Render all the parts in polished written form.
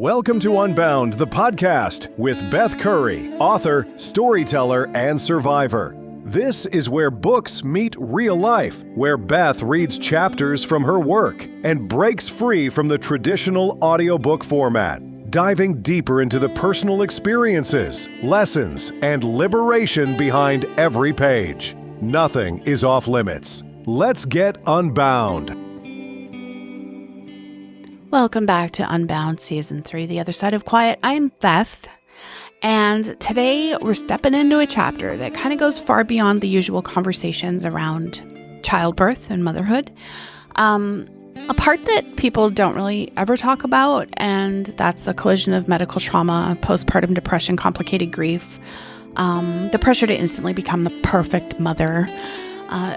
Welcome to Unbound, the podcast with Beth Curry, author, storyteller, and survivor. This is where books meet real life, where Beth reads chapters from her work and breaks free from the traditional audiobook format, diving deeper into the personal experiences, lessons, and liberation behind every page. Nothing is off limits. Let's get unbound. Welcome back to Unbound Season 3, The Other Side of Quiet. I'm Beth, and today we're stepping into a chapter that kind of goes far beyond the usual conversations around childbirth and motherhood. A part that people don't really ever talk about, and that's the collision of medical trauma, postpartum depression, complicated grief, the pressure to instantly become the perfect mother.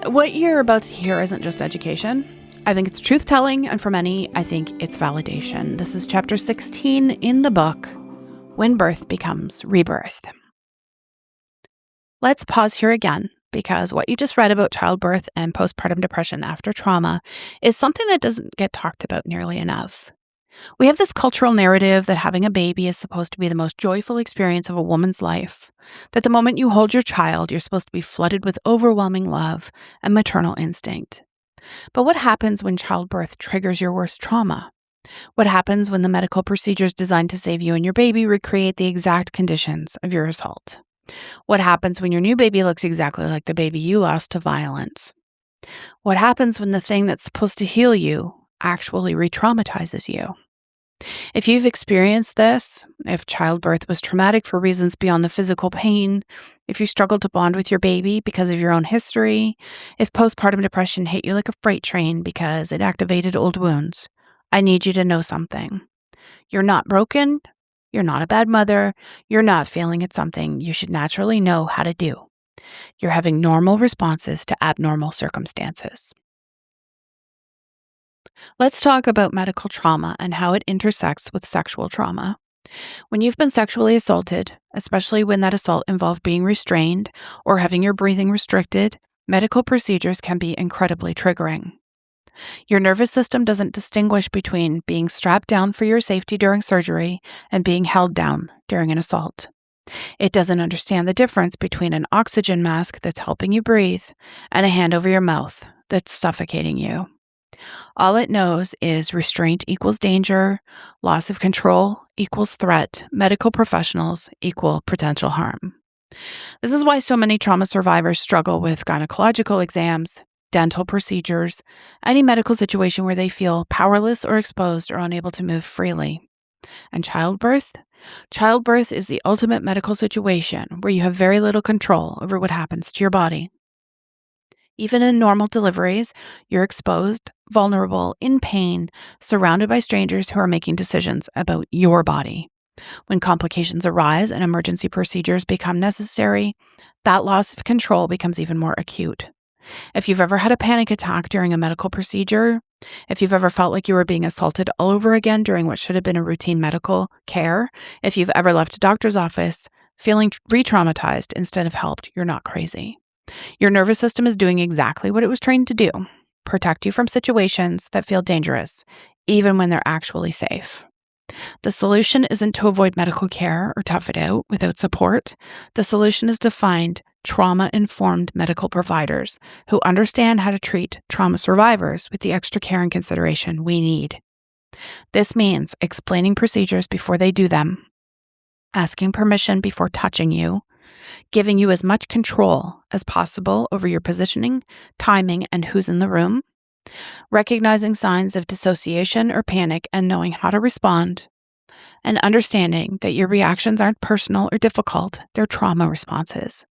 What you're about to hear isn't just education. I think it's truth-telling, and for many, I think it's validation. This is chapter 16 in the book, When Birth Becomes Rebirth. Let's pause here again, because what you just read about childbirth and postpartum depression after trauma is something that doesn't get talked about nearly enough. We have this cultural narrative that having a baby is supposed to be the most joyful experience of a woman's life, that the moment you hold your child, you're supposed to be flooded with overwhelming love and maternal instinct. But what happens when childbirth triggers your worst trauma? What happens when the medical procedures designed to save you and your baby recreate the exact conditions of your assault? What happens when your new baby looks exactly like the baby you lost to violence? What happens when the thing that's supposed to heal you actually re-traumatizes you? If you've experienced this, if childbirth was traumatic for reasons beyond the physical pain, if you struggled to bond with your baby because of your own history, if postpartum depression hit you like a freight train because it activated old wounds, I need you to know something. You're not broken. You're not a bad mother. You're not failing at something you should naturally know how to do. You're having normal responses to abnormal circumstances. Let's talk about medical trauma and how it intersects with sexual trauma. When you've been sexually assaulted, especially when that assault involved being restrained or having your breathing restricted, medical procedures can be incredibly triggering. Your nervous system doesn't distinguish between being strapped down for your safety during surgery and being held down during an assault. It doesn't understand the difference between an oxygen mask that's helping you breathe and a hand over your mouth that's suffocating you. All it knows is restraint equals danger, loss of control equals threat, medical professionals equal potential harm. This is why so many trauma survivors struggle with gynecological exams, dental procedures, any medical situation where they feel powerless or exposed or unable to move freely. And childbirth? Childbirth is the ultimate medical situation where you have very little control over what happens to your body. Even in normal deliveries, you're exposed, vulnerable, in pain, surrounded by strangers who are making decisions about your body. When complications arise and emergency procedures become necessary, that loss of control becomes even more acute. If you've ever had a panic attack during a medical procedure, if you've ever felt like you were being assaulted all over again during what should have been a routine medical care, if you've ever left a doctor's office feeling re-traumatized instead of helped, you're not crazy. Your nervous system is doing exactly what it was trained to do, protect you from situations that feel dangerous, even when they're actually safe. The solution isn't to avoid medical care or tough it out without support. The solution is to find trauma-informed medical providers who understand how to treat trauma survivors with the extra care and consideration we need. This means explaining procedures before they do them, asking permission before touching you, giving you as much control as possible over your positioning, timing, and who's in the room, recognizing signs of dissociation or panic and knowing how to respond, and understanding that your reactions aren't personal or difficult, they're trauma responses.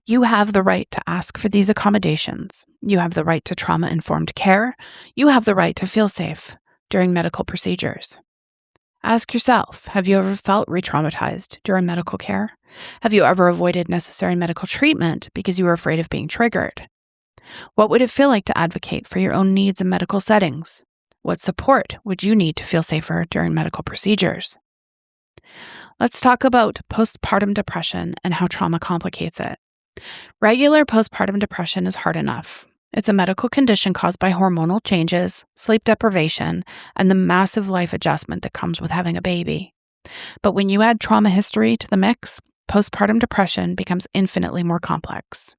You have the right to ask for these accommodations. You have the right to trauma-informed care. You have the right to feel safe during medical procedures. Ask yourself, have you ever felt re-traumatized during medical care? Have you ever avoided necessary medical treatment because you were afraid of being triggered? What would it feel like to advocate for your own needs in medical settings? What support would you need to feel safer during medical procedures? Let's talk about postpartum depression and how trauma complicates it. Regular postpartum depression is hard enough. It's a medical condition caused by hormonal changes, sleep deprivation, and the massive life adjustment that comes with having a baby. But when you add trauma history to the mix, postpartum depression becomes infinitely more complex.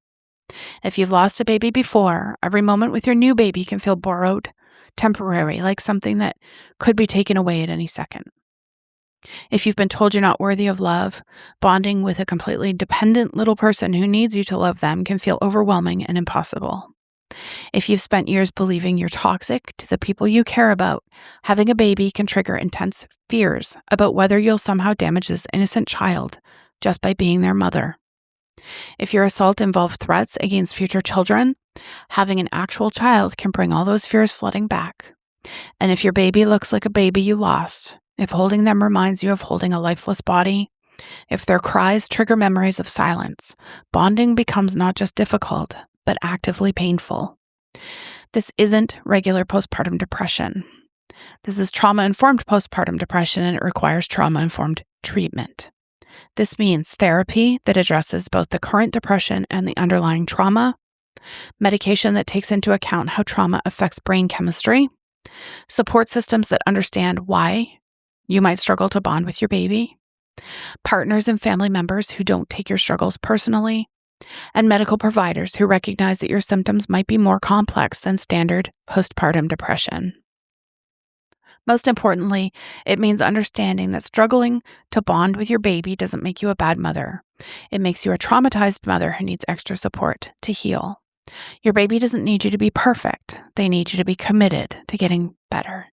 If you've lost a baby before, every moment with your new baby can feel borrowed, temporary, like something that could be taken away at any second. If you've been told you're not worthy of love, bonding with a completely dependent little person who needs you to love them can feel overwhelming and impossible. If you've spent years believing you're toxic to the people you care about, having a baby can trigger intense fears about whether you'll somehow damage this innocent child just by being their mother. If your assault involved threats against future children, having an actual child can bring all those fears flooding back. And if your baby looks like a baby you lost, if holding them reminds you of holding a lifeless body, if their cries trigger memories of silence, bonding becomes not just difficult, but actively painful. This isn't regular postpartum depression. This is trauma-informed postpartum depression, and it requires trauma-informed treatment. This means therapy that addresses both the current depression and the underlying trauma, medication that takes into account how trauma affects brain chemistry, support systems that understand why you might struggle to bond with your baby, partners and family members who don't take your struggles personally, and medical providers who recognize that your symptoms might be more complex than standard postpartum depression. Most importantly, it means understanding that struggling to bond with your baby doesn't make you a bad mother. It makes you a traumatized mother who needs extra support to heal. Your baby doesn't need you to be perfect. They need you to be committed to getting better.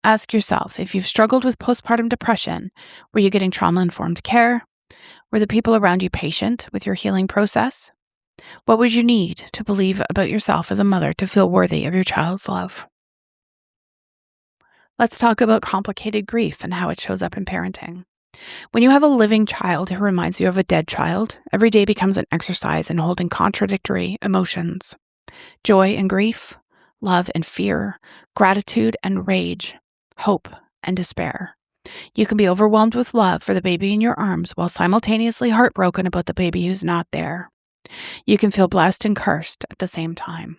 Ask yourself, if you've struggled with postpartum depression, were you getting trauma-informed care? Were the people around you patient with your healing process? What would you need to believe about yourself as a mother to feel worthy of your child's love? Let's talk about complicated grief and how it shows up in parenting. When you have a living child who reminds you of a dead child, every day becomes an exercise in holding contradictory emotions. Joy and grief, love and fear, gratitude and rage, hope and despair. You can be overwhelmed with love for the baby in your arms while simultaneously heartbroken about the baby who's not there. You can feel blessed and cursed at the same time.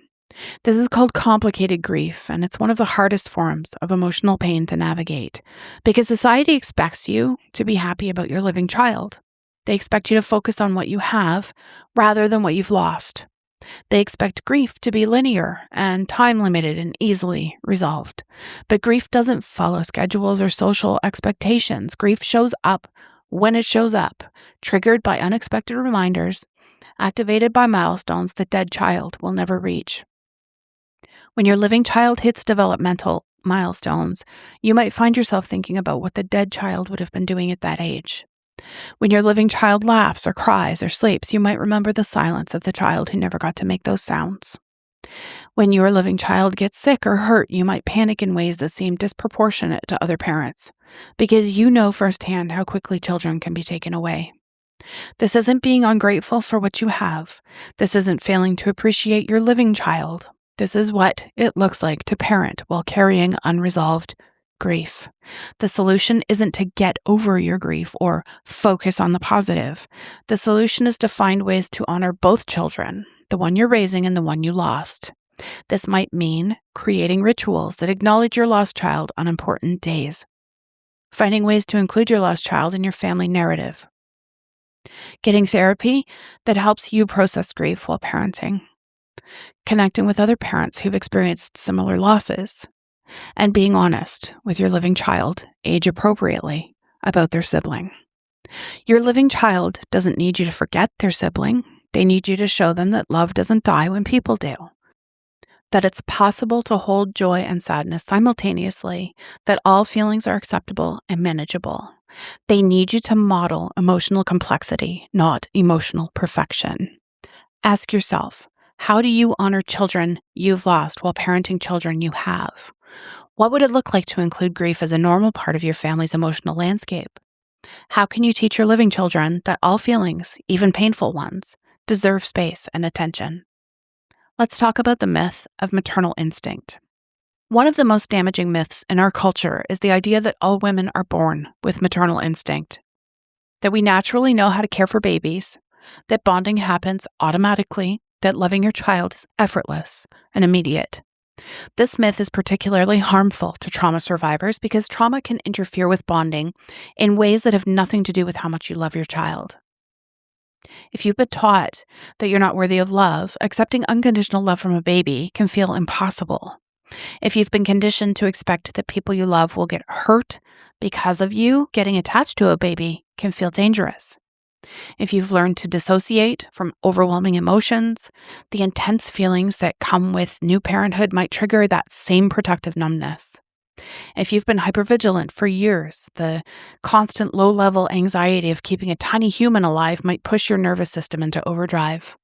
This is called complicated grief, and it's one of the hardest forms of emotional pain to navigate because society expects you to be happy about your living child. They expect you to focus on what you have rather than what you've lost. They expect grief to be linear and time-limited and easily resolved. But grief doesn't follow schedules or social expectations. Grief shows up when it shows up, triggered by unexpected reminders, activated by milestones the dead child will never reach. When your living child hits developmental milestones, you might find yourself thinking about what the dead child would have been doing at that age. When your living child laughs or cries or sleeps, you might remember the silence of the child who never got to make those sounds. When your living child gets sick or hurt, you might panic in ways that seem disproportionate to other parents, because you know firsthand how quickly children can be taken away. This isn't being ungrateful for what you have. This isn't failing to appreciate your living child. This is what it looks like to parent while carrying unresolved grief. The solution isn't to get over your grief or focus on the positive. The solution is to find ways to honor both children, the one you're raising and the one you lost. This might mean creating rituals that acknowledge your lost child on important days, finding ways to include your lost child in your family narrative, getting therapy that helps you process grief while parenting, connecting with other parents who've experienced similar losses, and being honest with your living child, age appropriately, about their sibling. Your living child doesn't need you to forget their sibling. They need you to show them that love doesn't die when people do, that it's possible to hold joy and sadness simultaneously, that all feelings are acceptable and manageable. They need you to model emotional complexity, not emotional perfection. Ask yourself, how do you honor children you've lost while parenting children you have? What would it look like to include grief as a normal part of your family's emotional landscape? How can you teach your living children that all feelings, even painful ones, deserve space and attention? Let's talk about the myth of maternal instinct. One of the most damaging myths in our culture is the idea that all women are born with maternal instinct, that we naturally know how to care for babies, that bonding happens automatically, that loving your child is effortless and immediate. This myth is particularly harmful to trauma survivors because trauma can interfere with bonding in ways that have nothing to do with how much you love your child. If you've been taught that you're not worthy of love, accepting unconditional love from a baby can feel impossible. If you've been conditioned to expect that people you love will get hurt because of you, getting attached to a baby can feel dangerous. If you've learned to dissociate from overwhelming emotions, the intense feelings that come with new parenthood might trigger that same protective numbness. If you've been hypervigilant for years, the constant low-level anxiety of keeping a tiny human alive might push your nervous system into overdrive.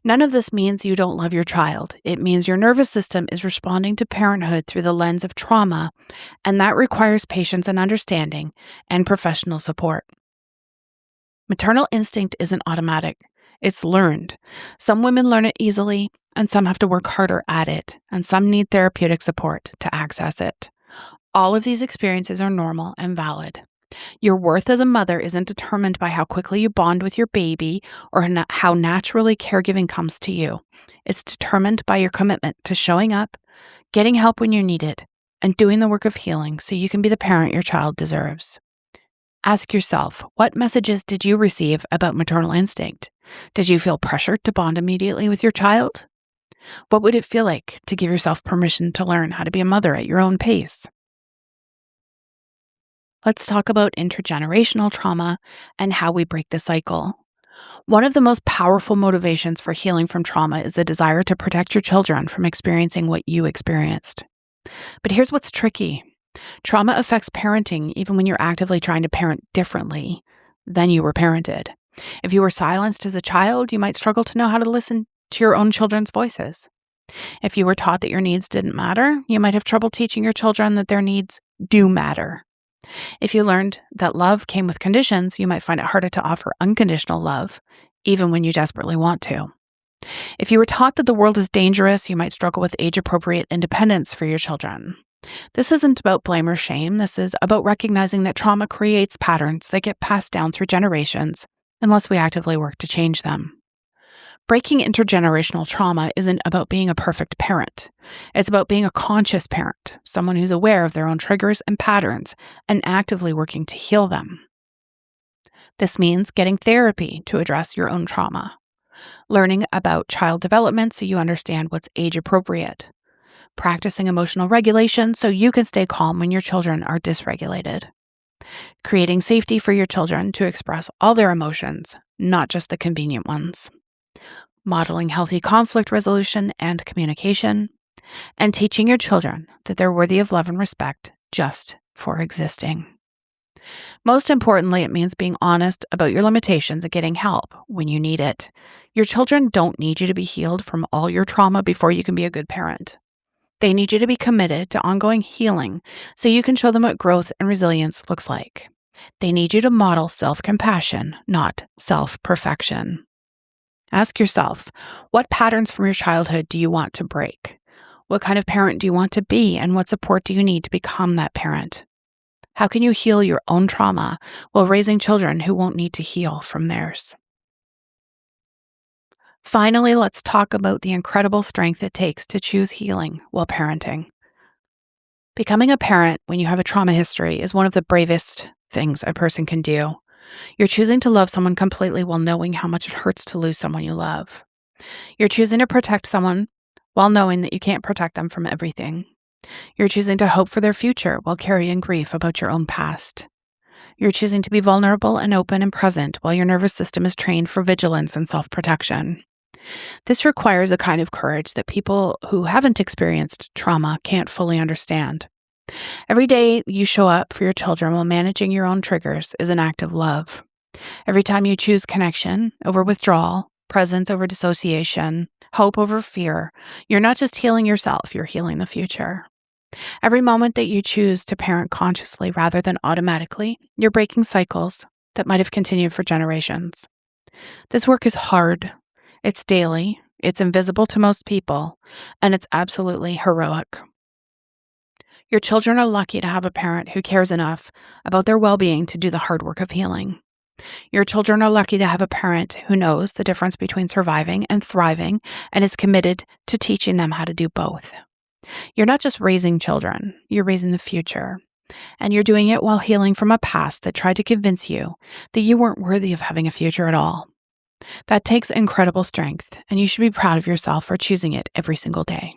None of this means you don't love your child. It means your nervous system is responding to parenthood through the lens of trauma, and that requires patience and understanding and professional support. Maternal instinct isn't automatic. It's learned. Some women learn it easily, and some have to work harder at it, and some need therapeutic support to access it. All of these experiences are normal and valid. Your worth as a mother isn't determined by how quickly you bond with your baby or how naturally caregiving comes to you. It's determined by your commitment to showing up, getting help when you need it, and doing the work of healing so you can be the parent your child deserves. Ask yourself, what messages did you receive about maternal instinct? Did you feel pressured to bond immediately with your child? What would it feel like to give yourself permission to learn how to be a mother at your own pace? Let's talk about intergenerational trauma and how we break the cycle. One of the most powerful motivations for healing from trauma is the desire to protect your children from experiencing what you experienced. But here's what's tricky. Trauma affects parenting even when you're actively trying to parent differently than you were parented. If you were silenced as a child, you might struggle to know how to listen to your own children's voices. If you were taught that your needs didn't matter, you might have trouble teaching your children that their needs do matter. If you learned that love came with conditions, you might find it harder to offer unconditional love, even when you desperately want to. If you were taught that the world is dangerous, you might struggle with age-appropriate independence for your children. This isn't about blame or shame. This is about recognizing that trauma creates patterns that get passed down through generations unless we actively work to change them. Breaking intergenerational trauma isn't about being a perfect parent. It's about being a conscious parent, someone who's aware of their own triggers and patterns and actively working to heal them. This means getting therapy to address your own trauma, learning about child development so you understand what's age appropriate, practicing emotional regulation so you can stay calm when your children are dysregulated, creating safety for your children to express all their emotions, not just the convenient ones, modeling healthy conflict resolution and communication, and teaching your children that they're worthy of love and respect just for existing. Most importantly, it means being honest about your limitations and getting help when you need it. Your children don't need you to be healed from all your trauma before you can be a good parent. They need you to be committed to ongoing healing so you can show them what growth and resilience looks like. They need you to model self-compassion, not self-perfection. Ask yourself, what patterns from your childhood do you want to break? What kind of parent do you want to be, and what support do you need to become that parent? How can you heal your own trauma while raising children who won't need to heal from theirs? Finally, let's talk about the incredible strength it takes to choose healing while parenting. Becoming a parent when you have a trauma history is one of the bravest things a person can do. You're choosing to love someone completely while knowing how much it hurts to lose someone you love. You're choosing to protect someone while knowing that you can't protect them from everything. You're choosing to hope for their future while carrying grief about your own past. You're choosing to be vulnerable and open and present while your nervous system is trained for vigilance and self-protection. This requires a kind of courage that people who haven't experienced trauma can't fully understand. Every day you show up for your children while managing your own triggers is an act of love. Every time you choose connection over withdrawal, presence over dissociation, hope over fear, you're not just healing yourself, you're healing the future. Every moment that you choose to parent consciously rather than automatically, you're breaking cycles that might have continued for generations. This work is hard. It's daily, it's invisible to most people, and it's absolutely heroic. Your children are lucky to have a parent who cares enough about their well-being to do the hard work of healing. Your children are lucky to have a parent who knows the difference between surviving and thriving and is committed to teaching them how to do both. You're not just raising children, you're raising the future. And you're doing it while healing from a past that tried to convince you that you weren't worthy of having a future at all. That takes incredible strength, and you should be proud of yourself for choosing it every single day.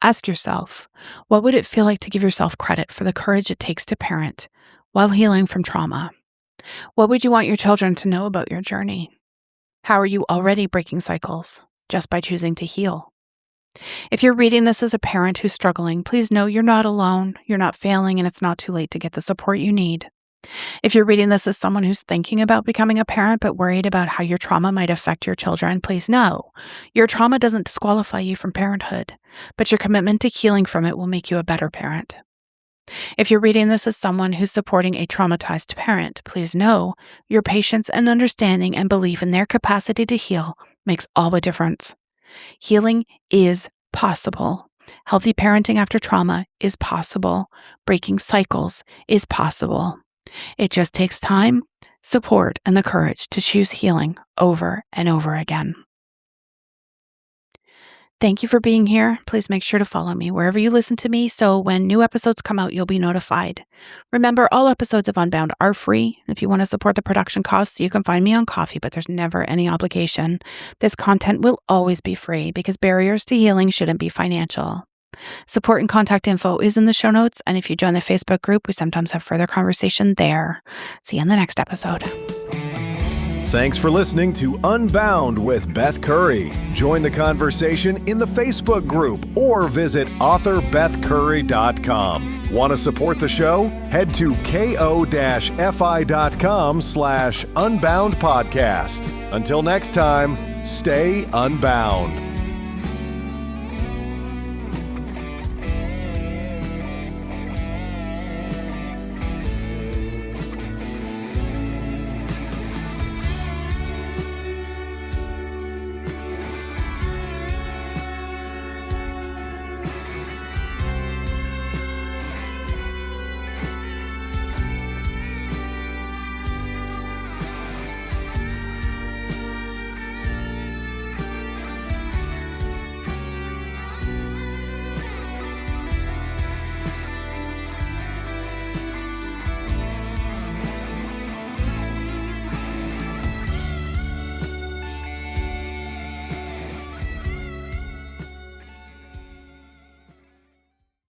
Ask yourself, what would it feel like to give yourself credit for the courage it takes to parent while healing from trauma? What would you want your children to know about your journey? How are you already breaking cycles just by choosing to heal? If you're reading this as a parent who's struggling, please know you're not alone, you're not failing, and it's not too late to get the support you need. If you're reading this as someone who's thinking about becoming a parent but worried about how your trauma might affect your children, please know your trauma doesn't disqualify you from parenthood, but your commitment to healing from it will make you a better parent. If you're reading this as someone who's supporting a traumatized parent, please know your patience and understanding and belief in their capacity to heal makes all the difference. Healing is possible. Healthy parenting after trauma is possible. Breaking cycles is possible. It just takes time, support, and the courage to choose healing over and over again. Thank you for being here. Please make sure to follow me wherever you listen to me so when new episodes come out, you'll be notified. Remember, all episodes of Unbound are free. If you want to support the production costs, you can find me on Ko-fi, but there's never any obligation. This content will always be free because barriers to healing shouldn't be financial. Support and contact info is in the show notes, and if you join the Facebook group, we sometimes have further conversation there. See you in the next episode. Thanks for listening to Unbound with Beth Curry. Join the conversation in the Facebook group or visit author.bethcurry.com. Want to support the show? Head to ko-fi.com/Unbound Podcast. Until next time, stay unbound.